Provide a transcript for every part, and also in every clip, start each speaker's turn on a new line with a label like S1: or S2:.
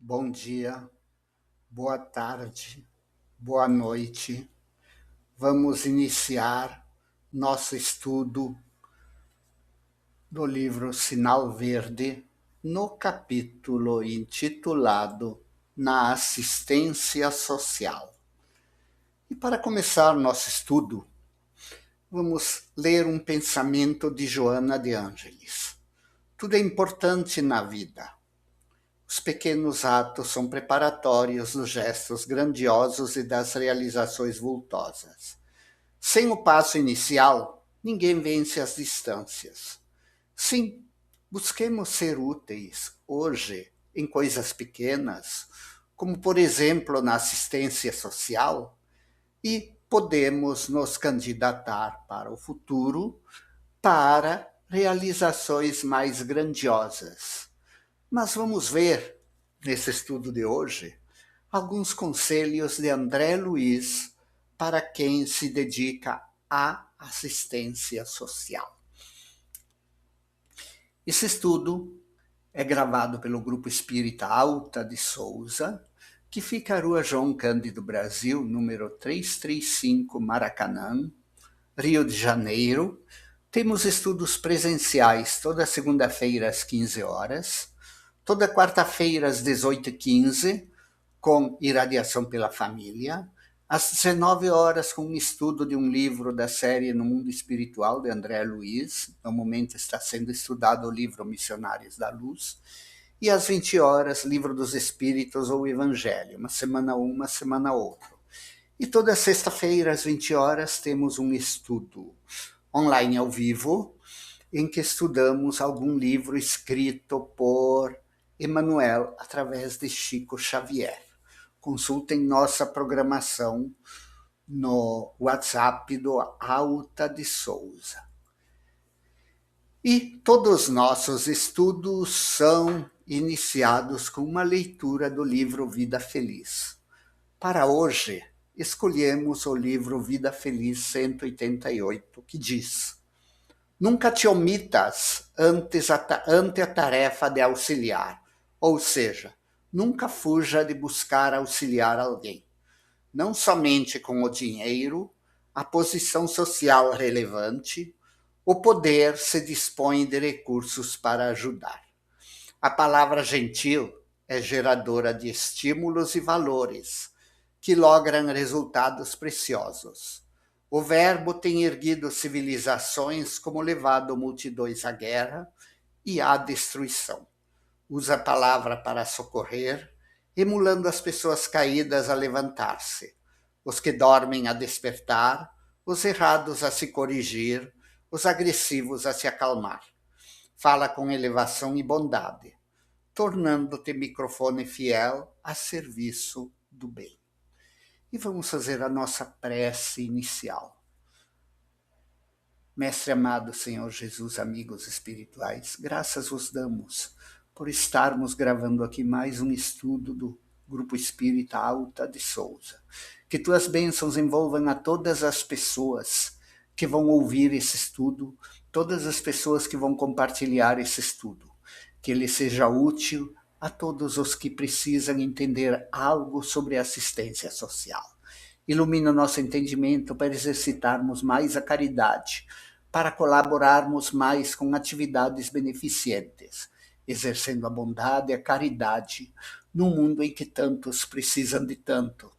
S1: Bom dia, boa tarde, boa noite. Vamos iniciar nosso estudo do livro Sinal Verde, no capítulo intitulado Na Assistência Social. E para começar nosso estudo, vamos ler um pensamento de Joana de Ângeles. Tudo é importante na vida. Os pequenos atos são preparatórios dos gestos grandiosos e das realizações vultosas. Sem o passo inicial, ninguém vence as distâncias. Sim, busquemos ser úteis hoje em coisas pequenas, como por exemplo na assistência social, e podemos nos candidatar para o futuro para realizações mais grandiosas. Mas vamos ver, nesse estudo de hoje, alguns conselhos de André Luiz para quem se dedica à assistência social. Esse estudo é gravado pelo Grupo Espírita Alta de Souza, que fica à Rua João Cândido Brasil, número 335, Maracanã, Rio de Janeiro. Temos estudos presenciais toda segunda-feira às 15 horas, toda quarta-feira às 18h15, com irradiação pela família, às 19 horas com um estudo de um livro da série No Mundo Espiritual, de André Luiz. No momento está sendo estudado o livro Missionários da Luz. E às 20 horas, Livro dos Espíritos ou Evangelho, uma semana um, uma semana outro. E toda sexta-feira, às 20 horas, temos um estudo online ao vivo, em que estudamos algum livro escrito por Emmanuel através de Chico Xavier. Consultem nossa programação no WhatsApp do Alta de Souza. E todos os nossos estudos são iniciados com uma leitura do livro Vida Feliz. Para hoje, escolhemos o livro Vida Feliz 188, que diz: nunca te omitas ante a tarefa de auxiliar, ou seja, nunca fuja de buscar auxiliar alguém. Não somente com o dinheiro, a posição social relevante, o poder se dispõe de recursos para ajudar. A palavra gentil é geradora de estímulos e valores, que logram resultados preciosos. O verbo tem erguido civilizações como levado multidões à guerra e à destruição. Usa a palavra para socorrer, emulando as pessoas caídas a levantar-se, os que dormem a despertar, os errados a se corrigir, os agressivos a se acalmar. Fala com elevação e bondade, tornando-te microfone fiel a serviço do bem. E vamos fazer a nossa prece inicial. Mestre amado, Senhor Jesus, amigos espirituais, graças vos damos por estarmos gravando aqui mais um estudo do Grupo Espírita Alta de Souza. Que tuas bênçãos envolvam a todas as pessoas que vão ouvir esse estudo, todas as pessoas que vão compartilhar esse estudo. Que ele seja útil a todos os que precisam entender algo sobre assistência social. Ilumina o nosso entendimento para exercitarmos mais a caridade, para colaborarmos mais com atividades beneficentes, exercendo a bondade e a caridade num mundo em que tantos precisam de tanto,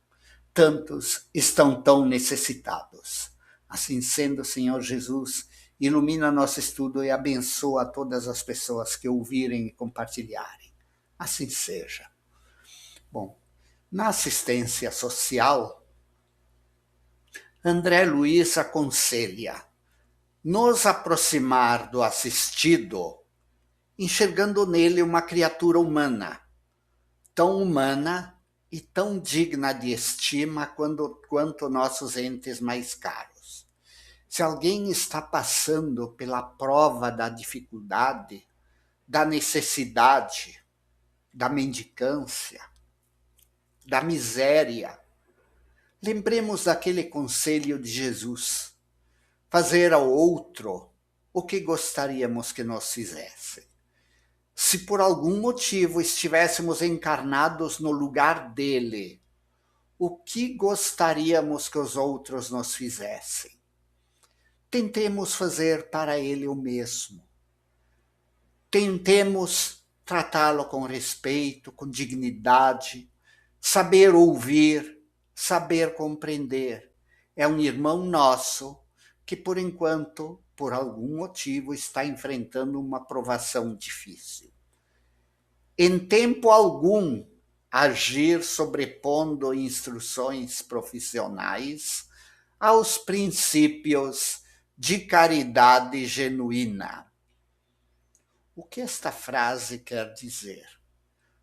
S1: tantos estão tão necessitados. Assim sendo, Senhor Jesus, ilumina nosso estudo e abençoa todas as pessoas que ouvirem e compartilharem. Assim seja. Bom, na assistência social, André Luiz aconselha nos aproximar do assistido, enxergando nele uma criatura humana e tão digna de estima quanto nossos entes mais caros. Se alguém está passando pela prova da dificuldade, da necessidade, da mendicância, da miséria, lembremos daquele conselho de Jesus: fazer ao outro o que gostaríamos que nos fizesse. Se por algum motivo estivéssemos encarnados no lugar dele, o que gostaríamos que os outros nos fizessem? Tentemos fazer para ele o mesmo. Tentemos tratá-lo com respeito, com dignidade, saber ouvir, saber compreender. É um irmão nosso que, por enquanto, por algum motivo, está enfrentando uma provação difícil. Em tempo algum, agir sobrepondo instruções profissionais aos princípios de caridade genuína. O que esta frase quer dizer?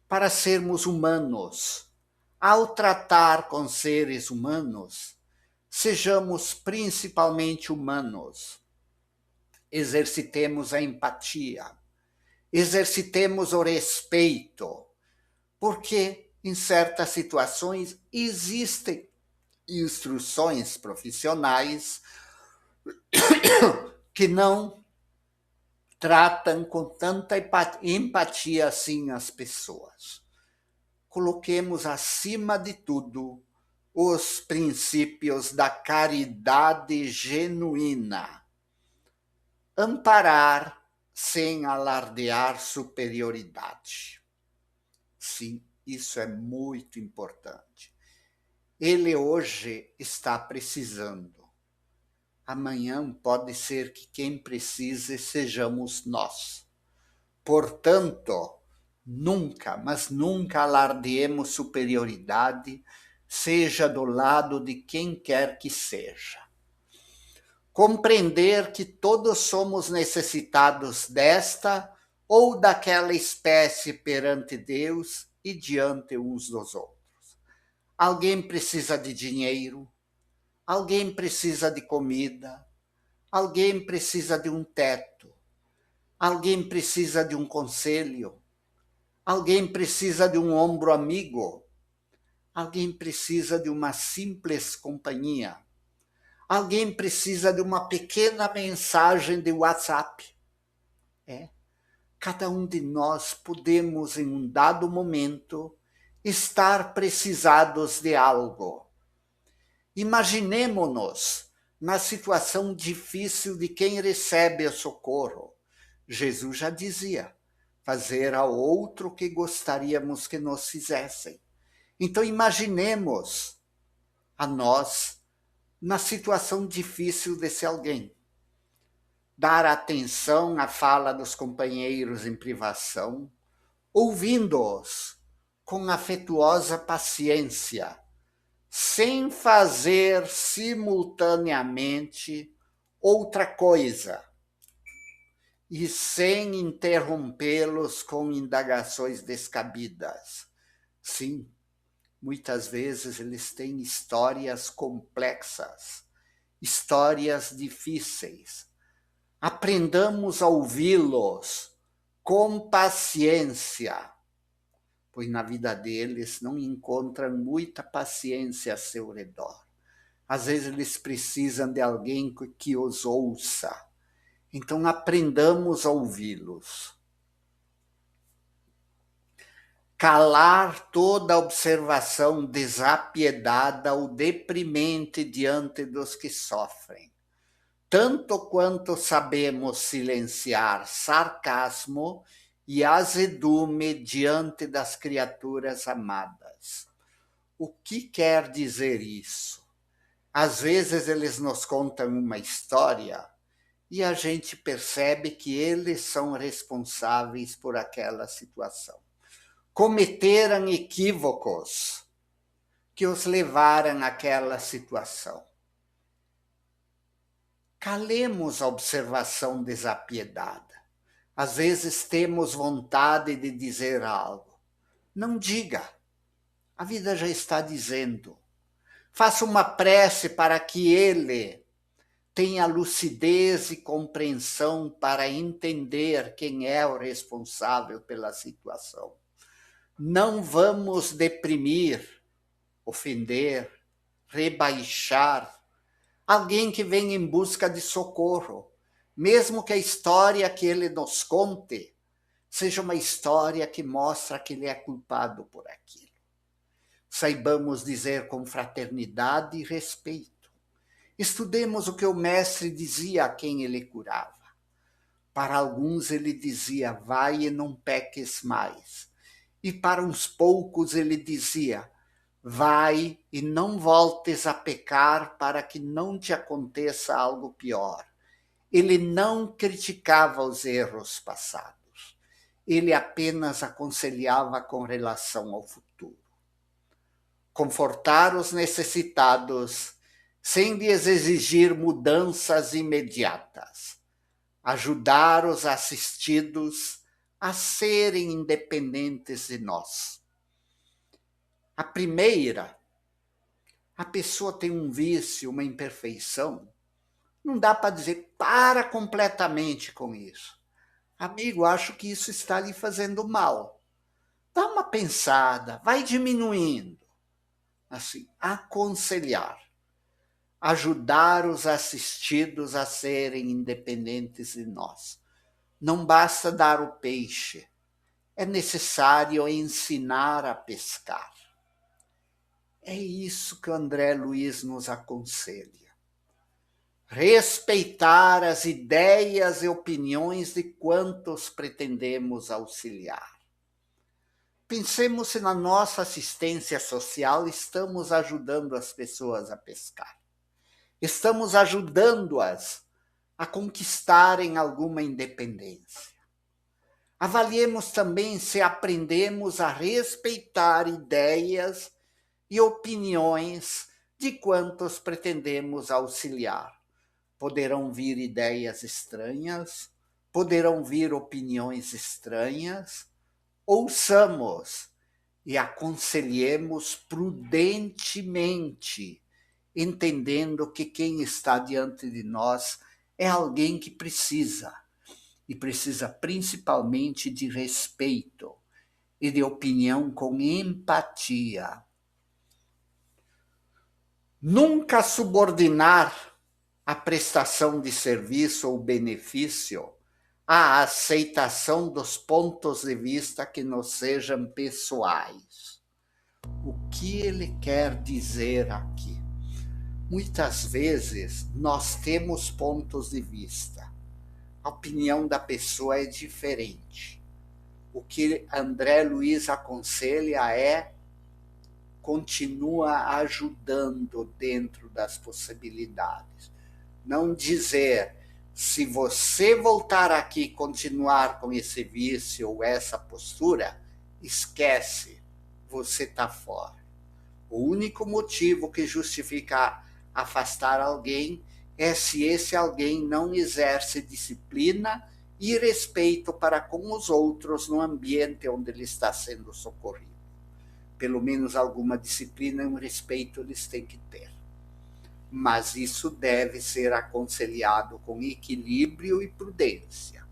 S1: Para sermos humanos, ao tratar com seres humanos, sejamos principalmente humanos. Exercitemos a empatia, exercitemos o respeito, porque em certas situações existem instruções profissionais que não tratam com tanta empatia assim as pessoas. Coloquemos acima de tudo os princípios da caridade genuína. Amparar sem alardear superioridade. Sim, isso é muito importante. Ele hoje está precisando. Amanhã pode ser que quem precise sejamos nós. Portanto, nunca, mas nunca alardeemos superioridade, seja do lado de quem quer que seja. Compreender que todos somos necessitados desta ou daquela espécie perante Deus e diante uns dos outros. Alguém precisa de dinheiro, alguém precisa de comida, alguém precisa de um teto, alguém precisa de um conselho, alguém precisa de um ombro amigo, alguém precisa de uma simples companhia, alguém precisa de uma pequena mensagem de WhatsApp. Cada um de nós podemos, em um dado momento, estar precisados de algo. Imaginemo-nos na situação difícil de quem recebe o socorro. Jesus já dizia, fazer ao outro o que gostaríamos que nos fizessem. Então imaginemos a nós na situação difícil desse alguém. Dar atenção à fala dos companheiros em privação, ouvindo-os com afetuosa paciência, sem fazer simultaneamente outra coisa e sem interrompê-los com indagações descabidas. Sim, muitas vezes eles têm histórias complexas, histórias difíceis. Aprendamos a ouvi-los com paciência, pois na vida deles não encontram muita paciência a seu redor. Às vezes eles precisam de alguém que os ouça. Então aprendamos a ouvi-los. Calar toda observação desapiedada ou deprimente diante dos que sofrem. Tanto quanto sabemos silenciar sarcasmo e azedume diante das criaturas amadas. O que quer dizer isso? Às vezes eles nos contam uma história e a gente percebe que eles são responsáveis por aquela situação. Cometeram equívocos que os levaram àquela situação. Calemos a observação desapiedada. Às vezes temos vontade de dizer algo. Não diga. A vida já está dizendo. Faça uma prece para que ele tenha lucidez e compreensão para entender quem é o responsável pela situação. Não vamos deprimir, ofender, rebaixar alguém que vem em busca de socorro, mesmo que a história que ele nos conte seja uma história que mostra que ele é culpado por aquilo. Saibamos dizer com fraternidade e respeito. Estudemos o que o mestre dizia a quem ele curava. Para alguns ele dizia, vai e não peques mais. E para uns poucos ele dizia, vai e não voltes a pecar para que não te aconteça algo pior. Ele não criticava os erros passados. Ele apenas aconselhava com relação ao futuro. Confortar os necessitados sem lhes exigir mudanças imediatas. Ajudar os assistidos a serem independentes de nós. A primeira, a pessoa tem um vício, uma imperfeição, não dá para dizer para completamente com isso. Amigo, acho que isso está lhe fazendo mal. Dá uma pensada, vai diminuindo. Assim, aconselhar. Ajudar os assistidos a serem independentes de nós. Não basta dar o peixe, é necessário ensinar a pescar. É isso que o André Luiz nos aconselha. Respeitar as ideias e opiniões de quantos pretendemos auxiliar. Pensemos se na nossa assistência social estamos ajudando as pessoas a pescar. Estamos ajudando-as a conquistarem alguma independência. Avaliemos também se aprendemos a respeitar ideias e opiniões de quantos pretendemos auxiliar. Poderão vir ideias estranhas, poderão vir opiniões estranhas. Ouçamos e aconselhemos prudentemente, entendendo que quem está diante de nós é alguém que precisa, e precisa principalmente de respeito e de opinião com empatia. Nunca subordinar a prestação de serviço ou benefício à aceitação dos pontos de vista que nos sejam pessoais. O que ele quer dizer aqui? Muitas vezes nós temos pontos de vista. A opinião da pessoa é diferente. O que André Luiz aconselha é continua ajudando dentro das possibilidades. Não dizer, se você voltar aqui e continuar com esse vício ou essa postura, esquece, você está fora. O único motivo que justifica afastar alguém é se esse alguém não exerce disciplina e respeito para com os outros no ambiente onde ele está sendo socorrido. Pelo menos alguma disciplina e um respeito eles têm que ter. Mas isso deve ser aconselhado com equilíbrio e prudência,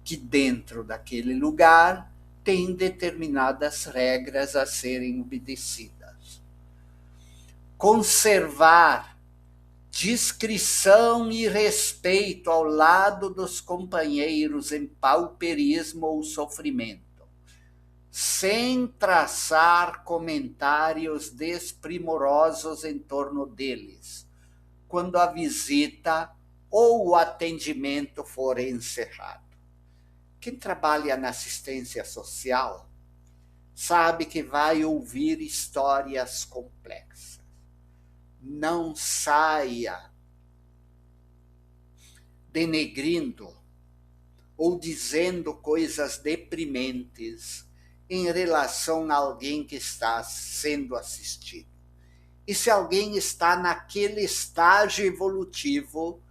S1: que dentro daquele lugar tem determinadas regras a serem obedecidas. Conservar discrição e respeito ao lado dos companheiros em pauperismo ou sofrimento, sem traçar comentários desprimorosos em torno deles, quando a visita ou o atendimento for encerrado. Quem trabalha na assistência social sabe que vai ouvir histórias complexas. Não saia denegrindo ou dizendo coisas deprimentes em relação a alguém que está sendo assistido. E se alguém está naquele estágio evolutivo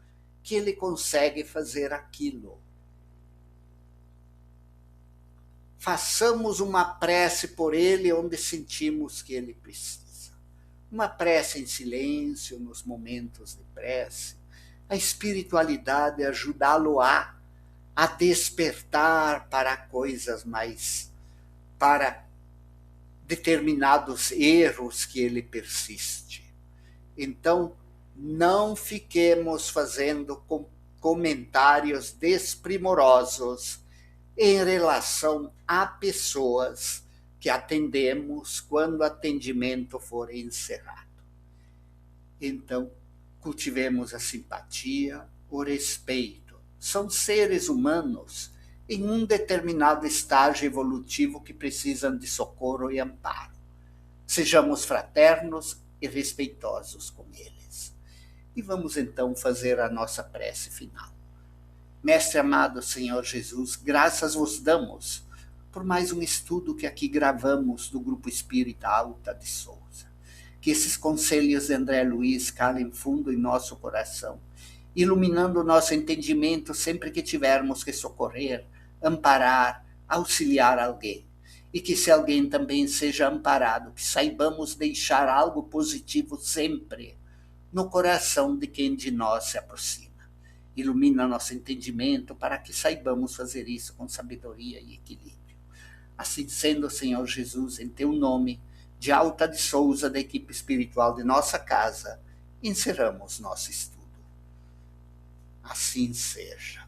S1: que ele consegue fazer aquilo. Façamos uma prece por ele onde sentimos que ele precisa. Uma prece em silêncio, nos momentos de prece. A espiritualidade ajudá-lo a despertar para coisas mais, para determinados erros que ele persiste. Então, não fiquemos fazendo comentários desprimorosos em relação a pessoas que atendemos quando o atendimento for encerrado. Então, cultivemos a simpatia, o respeito. São seres humanos em um determinado estágio evolutivo que precisam de socorro e amparo. Sejamos fraternos e respeitosos com eles. E vamos então fazer a nossa prece final. Mestre amado Senhor Jesus, graças vos damos por mais um estudo que aqui gravamos do Grupo Espírita Alta de Souza. Que esses conselhos de André Luiz calem fundo em nosso coração, iluminando o nosso entendimento sempre que tivermos que socorrer, amparar, auxiliar alguém. E que se alguém também seja amparado, que saibamos deixar algo positivo sempre no coração de quem de nós se aproxima. Ilumina nosso entendimento para que saibamos fazer isso com sabedoria e equilíbrio. Assim sendo, Senhor Jesus, em teu nome, de Alta de Souza, da equipe espiritual de nossa casa, encerramos nosso estudo. Assim seja.